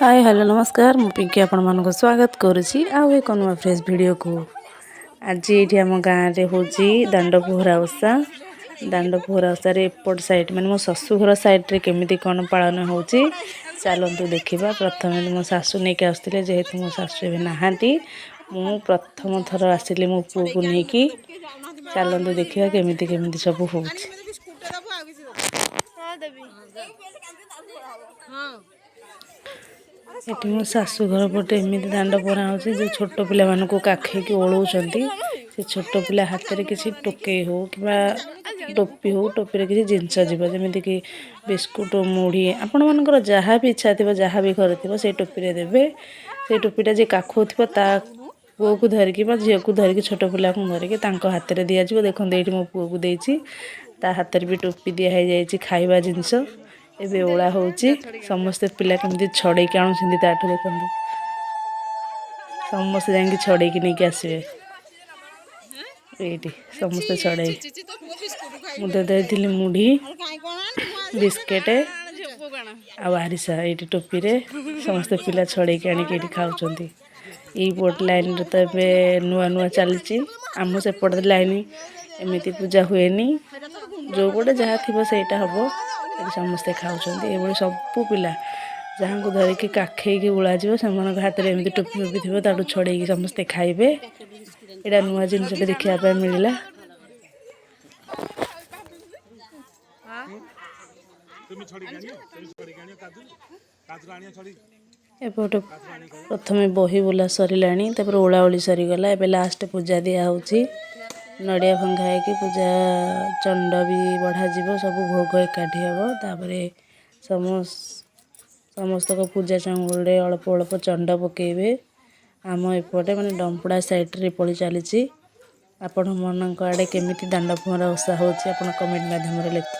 Hi hello नमस्कार मु पिंकी आपण मानको स्वागत करुछि आउ एक नुआ फ्रेश वीडियो को। आज ये आम गाँव में होची दांड पोहरा ओषा। दांड पोहरा ओषा रे एपट साइड माने मो ससुघर साइड रे केमिति कोन पालन होची चलंतु देखिबा। प्रथम मो सासु नै के आस्थिले जेहेतु मो सासु एबे नाहांती मु प्रथम थर आसिली मो पुओ को नै की चलंतु देखिबा केमिति केमिति सब होची। एटी मो शाशु घर पटे एमती दांड पोरा हो जो छोट पिला मानक काखैकी ओलौचंती से छोट पिला हाथ में किसी टोके हो कि टोपी हो टोपी किसी जिनस जीव जमीक कि बिस्कुट मुढ़ी आपण मानकर जहाँ भी इच्छा थी जहाँ भी घर थी से टोपी देवे। से टोपीटा जी काखो थी ता पुओ को धरिकी झील को धरिकी छोट पिला को धरिकी हाथ में दि जाव। देखते ये मो पुओ को देती ता हाथ में भी टोपी दिखाई खाइबा जिनस एबे ओला होची समस्त पिला केमती छड़े के आणुछंती ताठू देखंतु समस्त जांगी छड़े के नहीं आसबे एटी समस्त छड़े मुझे देथिली मुढ़ी बिस्केट आ आरिसा एटी टोपी रे समस्त पिला छड़े के आनी के खाउछंती। ई पोट लाइन रे तो एबे नुआ नुआ चलची आम सेपट लाइन एमती पूजा हुएनी जो गोटे जहाँ थी सेटा हबो समस्ते खाऊंट। ये सबू पिला जहाँ को धरिकी काखैकी उड़ा जीव से हाथ में एमती टोपी टोपी थी ताठू छड़े समस्ते खाइबे। यहाँ नुआ जिनस देखा मिलला। एपट प्रथम बही बोला सरला ओला ओली सरीगला। एबे लास्ट पूजा दिया होची नड़िया भंगा है पूजा चंड भी बढ़ा जीव सब भोग एकाठी हे। तापर समस्त को पूजा चंगुड़े अल्प अल्प चंड पकेबे। आम एपटे माने डंपुड़ा साइड रे पड़ी चली। आपण मन आड़े केमिति दांड पोहरा ओषा होची आपण कमेंट माध्यम रे लिख।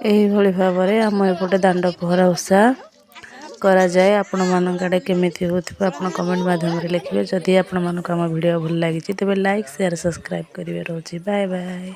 एही भाव में आम एपटे दांड पोहरा ओषा करा जाए। आपण मानक आड़े केमिति होथिबा आपण कमेंट माध्यम रे लिखिबे। जदि आपण मानक हम वीडियो भल लागी तेबे लाइक शेयर सब्सक्राइब करिवे रहउची। Bye bye.